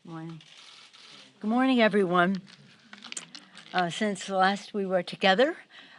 Morning. Good morning, everyone. Since last we were together,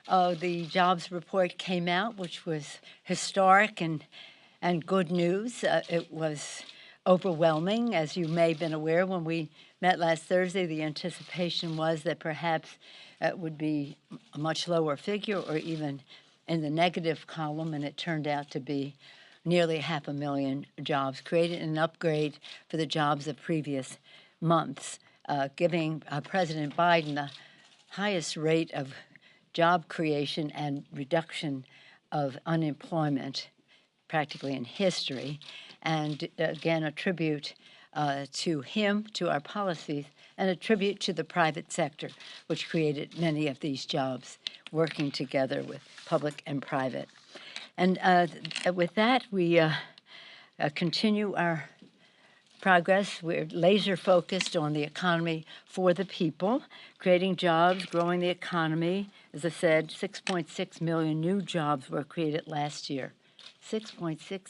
the jobs report came out, which was historic and good news. It was overwhelming, as you may have been aware. When we met last Thursday, the anticipation was that perhaps it would be a much lower figure or even in the negative column, and it turned out to be nearly 500,000 jobs created, an upgrade for the jobs of previous months, giving President Biden the highest rate of job creation and reduction of unemployment practically in history, and again a tribute to him, to our policies, and a tribute to the private sector, which created many of these jobs, working together with public and private. And with that, we continue our progress. We're laser focused on the economy for the people, creating jobs, growing the economy. As I said, 6.6 million new jobs were created last year. 6.6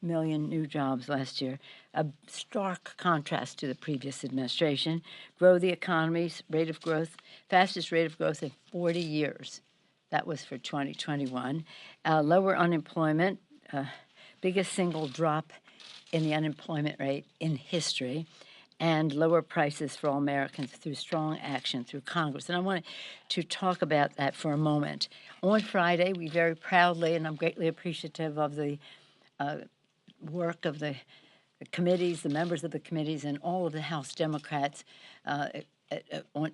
million new jobs last year, a stark contrast to the previous administration. Grow the economy's rate of growth, fastest rate of growth in 40 years. That was for 2021. Lower unemployment, biggest single drop in the unemployment rate in history, and lower prices for all Americans through strong action through Congress. And I wanted to talk about that for a moment. On Friday, we very proudly, and I'm greatly appreciative of the work of the committees, the members of the committees, and all of the House Democrats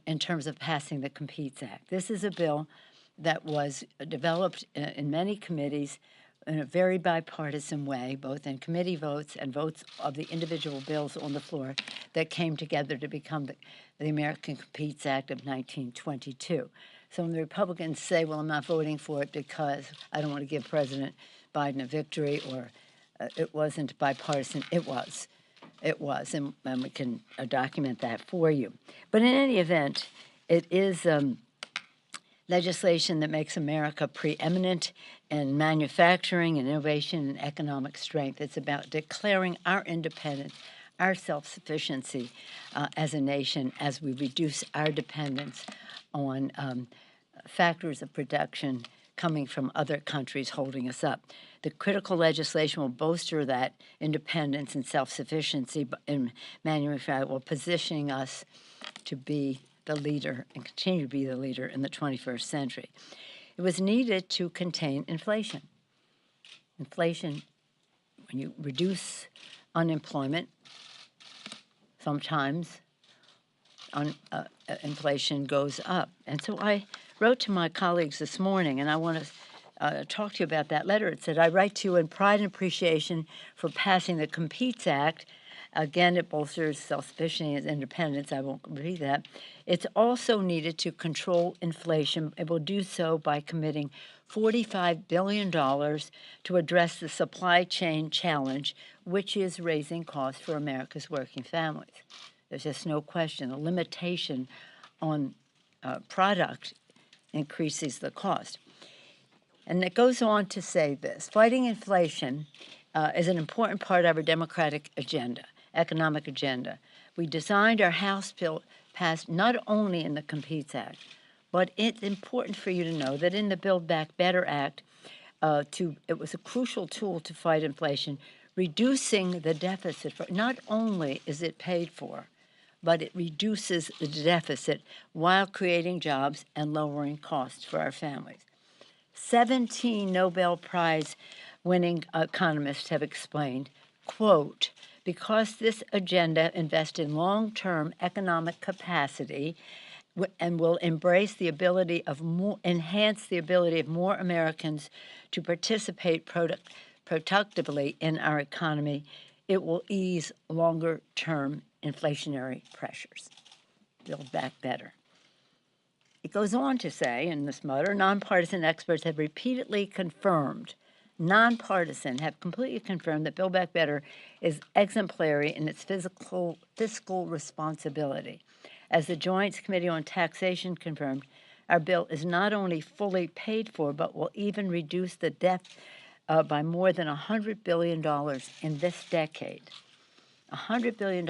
in terms of passing the Competes Act. This is a bill that was developed in many committees in a very bipartisan way, both in committee votes and votes of the individual bills on the floor that came together to become the American Competes Act of 1922. So when the Republicans say, well, I'm not voting for it because I don't want to give President Biden a victory, or it wasn't bipartisan, it was, and we can document that for you. But in any event, it is legislation that makes America preeminent in manufacturing and innovation and economic strength. It's about declaring our independence, our self-sufficiency as a nation as we reduce our dependence on factors of production coming from other countries holding us up. The critical legislation will bolster that independence and self-sufficiency in manufacturing, while positioning us to be the leader and continue to be the leader in the 21st century. It was needed to contain inflation. Inflation, when you reduce unemployment, sometimes inflation goes up. And so I wrote to my colleagues this morning, and I want to talk to you about that letter. It said, I write to you in pride and appreciation for passing the Competes Act. Again, it bolsters self-sufficiency and independence. I won't read that. It's also needed to control inflation. It will do so by committing $45 billion to address the supply chain challenge, which is raising costs for America's working families. There's just no question. The limitation on product increases the cost. And it goes on to say this: fighting inflation is an important part of our democratic agenda, economic agenda. We designed our House bill passed not only in the Competes Act, but it's important for you to know that in the Build Back Better Act, it was a crucial tool to fight inflation, reducing the deficit. Not only is it paid for, but it reduces the deficit while creating jobs and lowering costs for our families. 17 Nobel Prize winning economists have explained, quote, because this agenda invests in long-term economic capacity and will enhance the ability of more Americans to participate productively in our economy, it will ease longer-term inflationary pressures. Build back better. It goes on to say in this letter, nonpartisan experts have repeatedly confirmed, completely confirmed that Build Back Better is exemplary in its fiscal responsibility. As the Joint Committee on Taxation confirmed, our bill is not only fully paid for, but will even reduce the debt by more than $100 billion in this decade. $100 billion,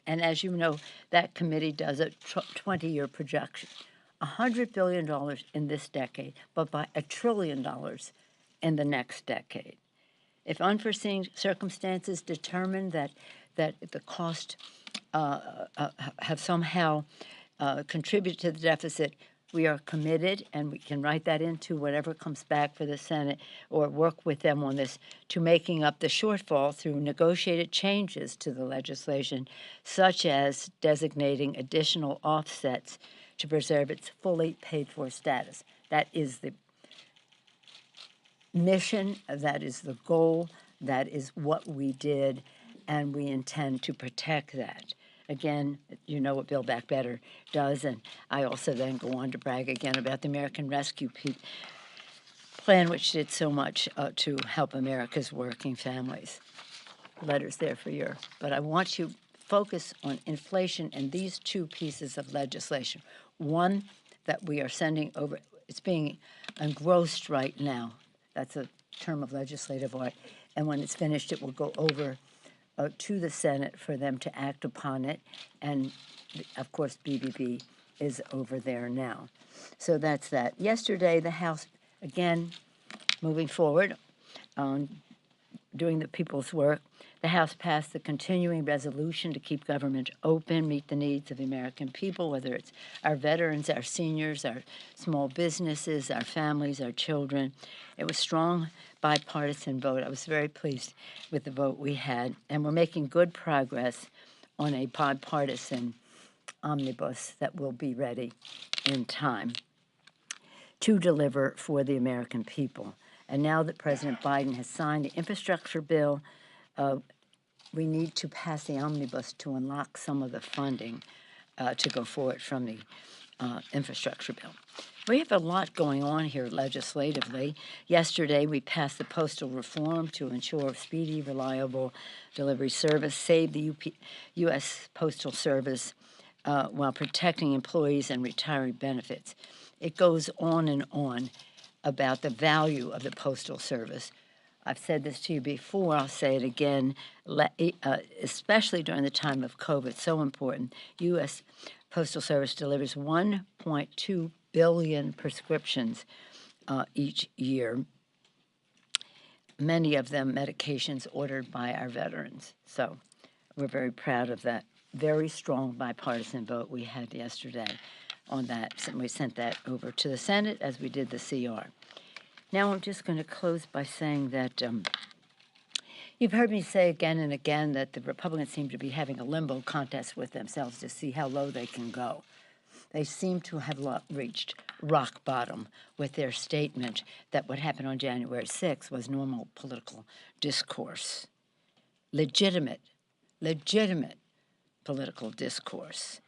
and as you know, that committee does a 20-year projection. $100 billion in this decade, but by $1 trillion in the next decade. If unforeseen circumstances determine that the cost have somehow contributed to the deficit, we are committed, and we can write that into whatever comes back for the Senate or work with them on this, to making up the shortfall through negotiated changes to the legislation, such as designating additional offsets to preserve its fully paid-for status. That is the mission, that is the goal, that is what we did, and we intend to protect that. Again, you know what Build Back Better does, and I also then go on to brag again about the American Rescue Plan, which did so much to help America's working families. Letters there for you. But I want you to focus on inflation and these two pieces of legislation. One that we are sending over, it's being engrossed right now. That's a term of legislative art. And when it's finished, it will go over to the Senate for them to act upon it. And, of course, BBB is over there now. So that's that. Yesterday, the House, again, moving forward on doing the people's work, the House passed the continuing resolution to keep government open, meet the needs of the American people, whether it's our veterans, our seniors, our small businesses, our families, our children. It was strong bipartisan vote. I was very pleased with the vote we had, and we're making good progress on a bipartisan omnibus that will be ready in time to deliver for the American people. And now that President Biden has signed the infrastructure bill, we need to pass the omnibus to unlock some of the funding to go forward from the infrastructure bill. We have a lot going on here legislatively. Yesterday, we passed the postal reform to ensure speedy, reliable delivery service, save the U.S. Postal Service while protecting employees and retiree benefits. It goes on and on about the value of the Postal Service. I've said this to you before, I'll say it again, especially during the time of COVID, so important. U.S. Postal Service delivers 1.2 billion prescriptions each year, many of them medications ordered by our veterans. So we're very proud of that very strong bipartisan vote we had yesterday on that. And we sent that over to the Senate as we did the CR. Now I'm just going to close by saying that you've heard me say again and again that the Republicans seem to be having a limbo contest with themselves to see how low they can go. They seem to have reached rock bottom with their statement that what happened on January 6th was normal political discourse. Legitimate political discourse.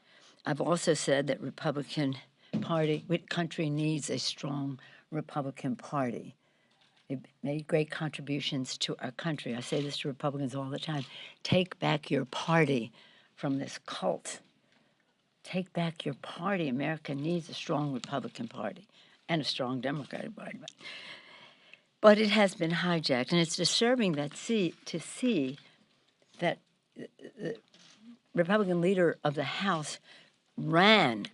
I've also said that Republican Party, country needs a strong Republican Party. They've made great contributions to our country. I say this to Republicans all the time. Take back your party from this cult. Take back your party. America needs a strong Republican Party and a strong Democratic Party. But it has been hijacked, and it's disturbing that to see that the Republican leader of the House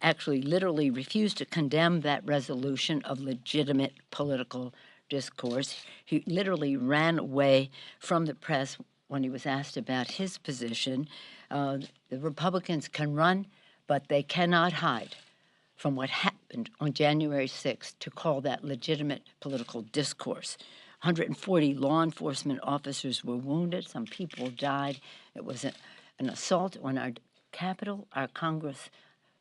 actually literally refused to condemn that resolution of legitimate political discourse. He literally ran away from the press when he was asked about his position. The Republicans can run, but they cannot hide from what happened on January 6th to call that legitimate political discourse. 140 law enforcement officers were wounded. Some people died. It was an assault on our Capitol, our Congress,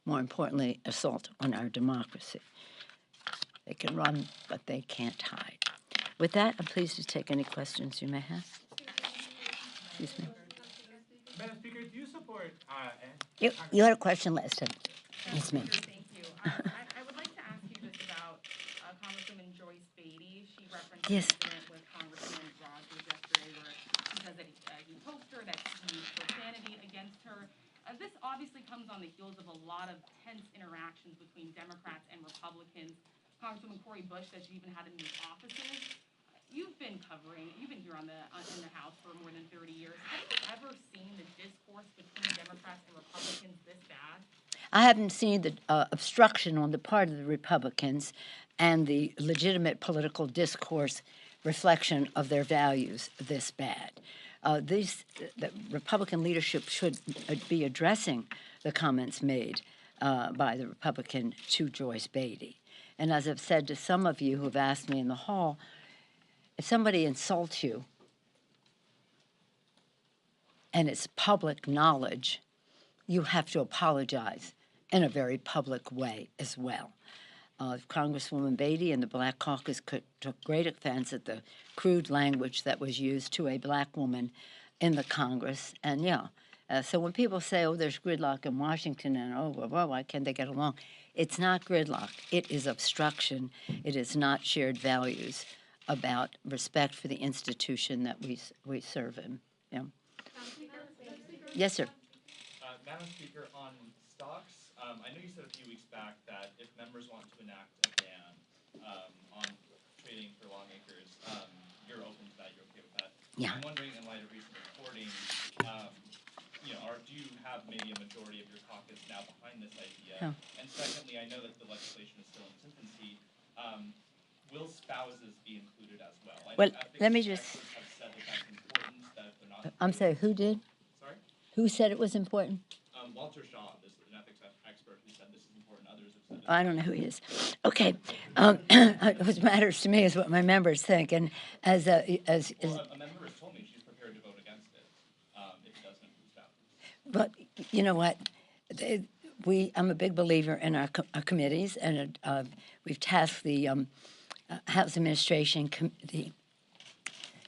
more importantly, assault on our democracy. They can run, but they can't hide. With that, I'm pleased to take any questions you may have. Excuse me. Madam Speaker, do you support... You had a question last time. Yes, ma'am. Thank you. I would like to ask you just about Congresswoman Joyce Beatty. She referenced an incident with Congressman Rogers yesterday where she says that he told her that he used profanity against her. This obviously comes on the heels of a lot of tense interactions between Democrats and Republicans. Congresswoman Cori Bush said she even had in the offices. You've been been here in the House for more than 30 years. Have you ever seen the discourse between Democrats and Republicans this bad? I haven't seen the obstruction on the part of the Republicans and the legitimate political discourse reflection of their values this bad. The Republican leadership should be addressing the comments made by the Republican to Joyce Beatty. And as I've said to some of you who have asked me in the hall, if somebody insults you and it's public knowledge, you have to apologize in a very public way as well. Congresswoman Beatty and the Black Caucus took great offense at the crude language that was used to a black woman in the Congress. And so when people say, oh, there's gridlock in Washington and why can't they get along? It's not gridlock. It is obstruction. It is not shared values about respect for the institution that we serve in. Yeah. Yes, sir. Madam Speaker, on stocks, I know you said a few weeks back that if members want to enact a ban on trading for lawmakers, you're open to that, you're okay with that. Yeah. I'm wondering, in light of recent reporting, do you have maybe a majority of your caucus now behind this idea? Oh. And secondly, I know that the legislation is still in its infancy. Will spouses be included as well? Well, let me just. Have said that that's important, that if they're not. I'm sorry, who did? Sorry? Who said it was important? Walter Shaw, this is an ethics expert who said this is important. Others have said this. I don't know who he is. Okay. What matters to me is what my members think. And as Well, a member has told me she's prepared to vote against it if it doesn't include spouses. but you know what? I'm a big believer in our committees, and we've tasked the House Administration Committee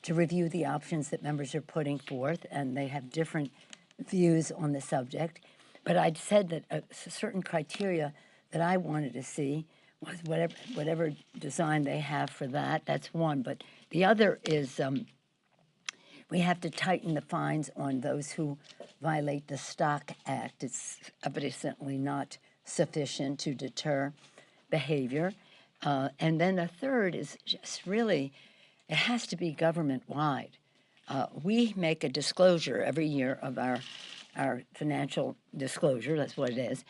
to review the options that members are putting forth, and they have different views on the subject. But I'd said that a certain criteria that I wanted to see was whatever design they have for that. That's one. But the other is we have to tighten the fines on those who violate the Stock Act. It's evidently not sufficient to deter behavior. And then the third is just really, it has to be government-wide. We make a disclosure every year of our financial disclosure, that's what it is.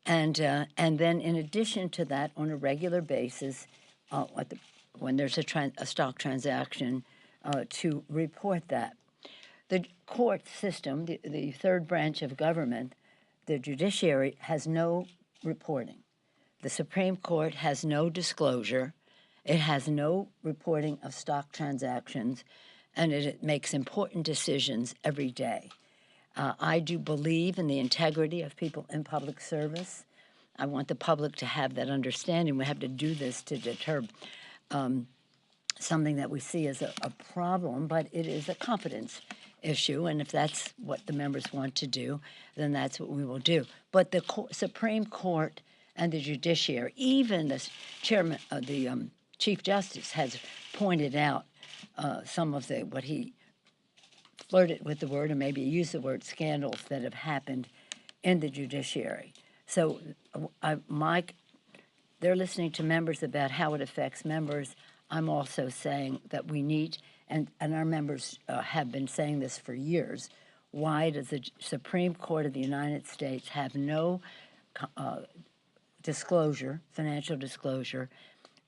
And then in addition to that, on a regular basis, when there's a stock transaction, to report that. The court system, the third branch of government, the judiciary, has no reporting. The Supreme Court has no disclosure. It has no reporting of stock transactions, and it makes important decisions every day. I do believe in the integrity of people in public service. I want the public to have that understanding. We have to do this to deter something that we see as a problem, but it is a competence issue, and if that's what the members want to do, then that's what we will do. But the Supreme Court and the judiciary, even the chairman, the Chief Justice, has pointed out some of what he flirted with the word, or maybe used the word, scandals that have happened in the judiciary. So, Mike, they're listening to members about how it affects members. I'm also saying that we need, and our members have been saying this for years, why does the Supreme Court of the United States have no disclosure, financial disclosure,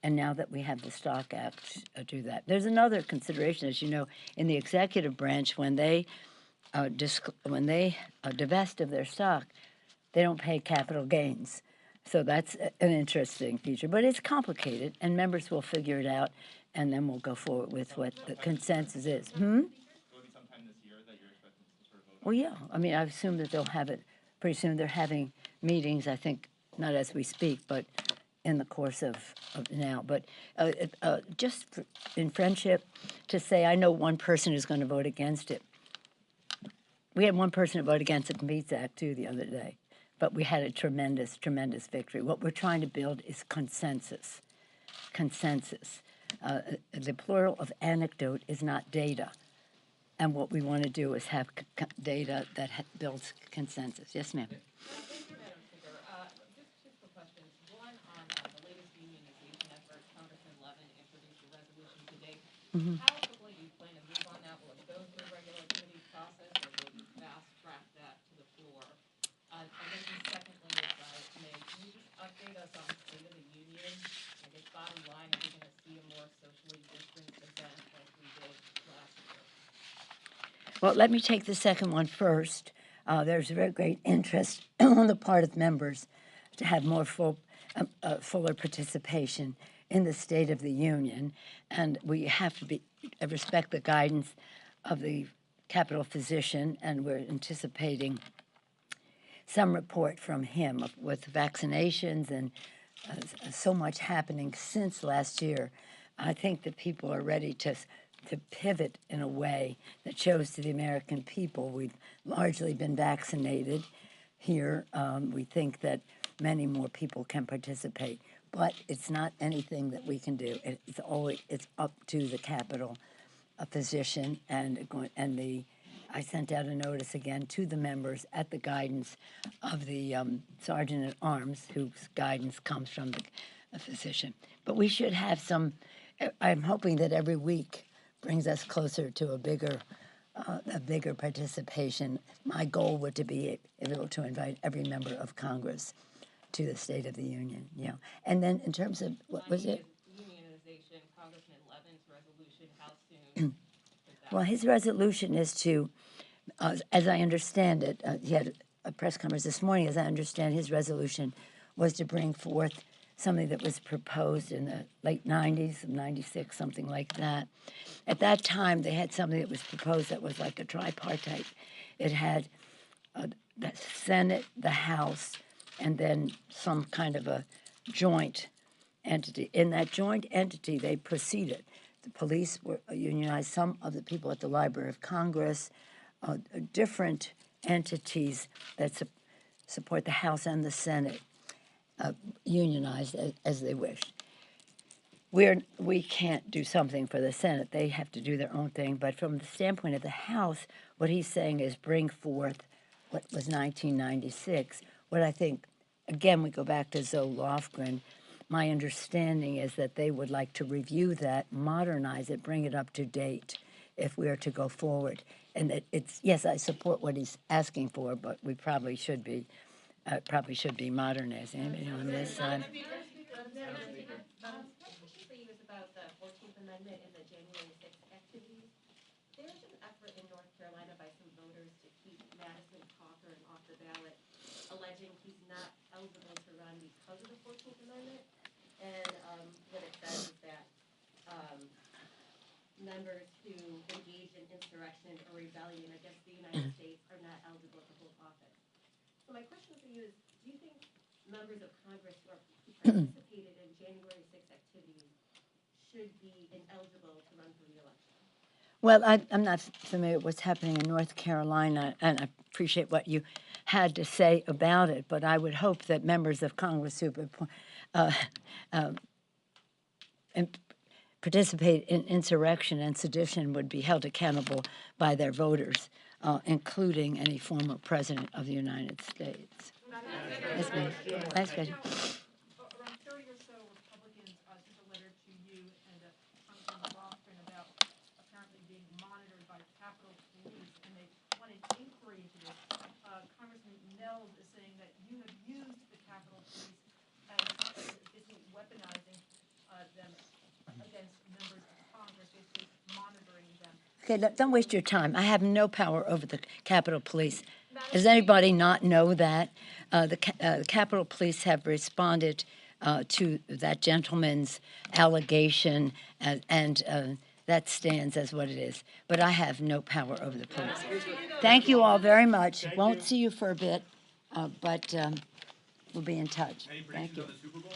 and now that we have the Stock Act do that. There's another consideration, as you know, in the executive branch, when they divest of their stock, they don't pay capital gains. So that's an interesting feature. But it's complicated, and members will figure it out, and then we'll go forward with what the consensus is. Will it be sometime this year that you're expecting to sort of vote? Well, yeah. I mean, I assume that they'll have it pretty soon. They're having meetings, I think, not as we speak, but in the course of now. But just in friendship, to say I know one person who's going to vote against it. We had one person who voted against the Competes Act, too, the other day. But we had a tremendous, tremendous victory. What we're trying to build is consensus. Consensus. The plural of anecdote is not data. And what we want to do is have data that builds consensus. Yes, ma'am. Thank you, Madam Speaker. Just two quick questions. One on the latest unionization effort. Congressman Levin introduced a resolution today. How Well, let me take the second one first. There's a very great interest on the part of members to have more fuller participation in the State of the Union, and we have to respect the guidance of the Capitol physician, and we're anticipating some report from him with vaccinations and so much happening since last year. I think that people are ready to pivot in a way that shows to the American people we've largely been vaccinated here. We think that many more people can participate, but it's not anything that we can do. It's up to the Capitol physician I sent out a notice again to the members at the guidance of the Sergeant at Arms, whose guidance comes from the physician. But we should have I'm hoping that every week brings us closer to a bigger participation. My goal would to be able to invite every member of Congress to the State of the Union. Yeah, and then in terms of what was it? Unionization, Congressman Levin's resolution, how soon? Well, his resolution is to, as I understand it, he had a press conference this morning. As I understand, his resolution was to bring forth something that was proposed in the late 90s, 96, something like that. At that time, they had something that was proposed that was like a tripartite. It had the Senate, the House, and then some kind of a joint entity. In that joint entity, they proceeded. The police were unionized, some of the people at the Library of Congress, different entities that support the House and the Senate unionized as they wished. We can't do something for the Senate. They have to do their own thing. But from the standpoint of the House, what he's saying is bring forth what was 1996. What I think, again, we go back to Zoe Lofgren. My understanding is that they would like to review that, modernize it, bring it up to date if we are to go forward. And that yes, I support what he's asking for, but we probably should be modernizing. Anybody on this side? My question for you is about the 14th Amendment and the January 6th activities. There is an effort in North Carolina by some voters to keep Madison Cawthorn off the ballot, alleging he's not eligible to run because of the 14th Amendment. And what it says is that members who engage in insurrection or rebellion against the United States are not eligible to hold office. So my question for you is, do you think members of Congress who participated in January 6th activities should be ineligible to run for re-election? Well, I'm not familiar with what's happening in North Carolina, and I appreciate what you had to say about it, but I would hope that members of Congress who participate in insurrection and sedition would be held accountable by their voters, including any former president of the United States. Yes, ma'am. Last question. Around 30 or so Republicans sent a letter to you and Congressman Lofgren about apparently being monitored by Capitol Police, and they want an inquiry into this. Congressman Nels is saying that you have used the Capitol Police as basically weaponizing them against members of Congress, basically monitoring them. Okay, don't waste your time. I have no power over the Capitol Police. Does anybody not know that? The Capitol Police have responded to that gentleman's allegation, and that stands as what it is. But I have no power over the police. Thank you all very much. Won't see you for a bit, but we'll be in touch. Thank you. On the Super Bowl?